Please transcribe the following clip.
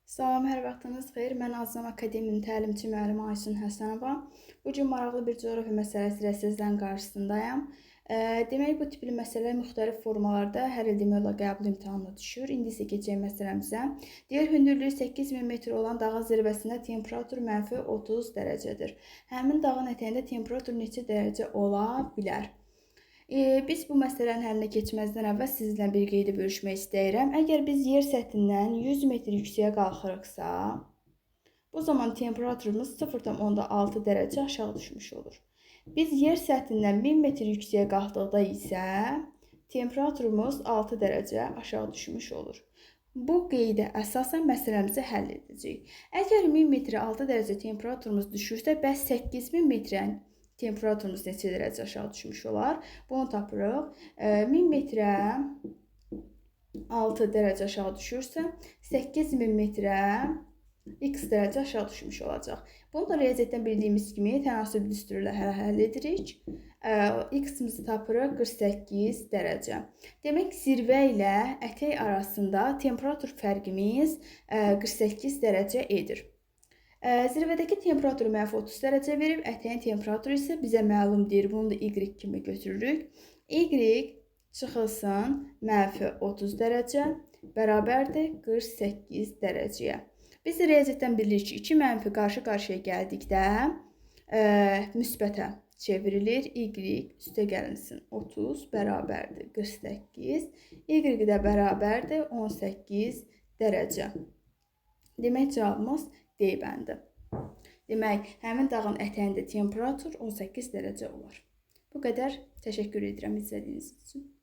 Salam, hər vaxtınız xeyir. Mən Azam Akademiyinin təlimçi müəllimi Aysun Həsənova. Bu gün maraqlı bir coğrafiya məsələsi ilə sizlərin qarşısındayım. Demək, bu tipli məsələlər müxtəlif formalarda hər il demək olar qəbul imtahanına düşür. İndi isə keçək məsələmizə. Deyir, hündürlüyü 8000 metr olan dağın zirvəsində temperatur -30 dərəcədir. Həmin dağın ətəyində temperatur neçə dərəcə ola bilər? Biz bu məsələnin həllinə keçməzdən əvvəl sizinlə bir qeydi bölüşmək istəyirəm. Əgər biz yer səthindən 100 metr yüksəyə qalxırıqsa, bu zaman temperaturumuz 0,6 dərəcə aşağı düşmüş olur. Biz yer səthindən 1000 metr yüksəyə qalxdıqda isə temperaturumuz 6 dərəcə aşağı düşmüş olur. Bu qeydə əsasən məsələmizi həll edəcəyik. Əgər 1000 metrə 6 dərəcə temperaturumuz düşürsə, bəs 8000 metrə temperaturumuz neçə dərəcə aşağı düşmüş olar? Bunu tapırıq. 1000 metrə 6 dərəcə aşağı düşürsə, 8000 metrə x dərəcə aşağı düşmüş olacaq. Bunu da riyaziyyatdan bildiyimiz kimi tənasüb düsturu ilə həll edirik. X-imizi tapırıq 48 dərəcə. Demək, zirvə ilə ətək arasında temperatur fərqimiz 48 dərəcə edir. Zirvədəki temperaturu -30 dərəcə verib, ətəyin temperaturu isə bizə məlumdur. Bunu da y kimi götürürük. Y çıxılsın -30 dərəcə bərabərdir 48 dərəcəyə. Biz riyaziyyatdan bilirik ki, 2 mənfi qarşı-qarşıya gəldikdə müsbətə çevrilir. Y üstə gəlinsin 30 bərabərdir 48. Y də bərabərdir 18 dərəcə. Demək, cavabımız D bəndi. Demək, həmin dağın ətəyində temperatur 18 dərəcə olar. Bu qədər. Təşəkkür edirəm izlədiyiniz üçün.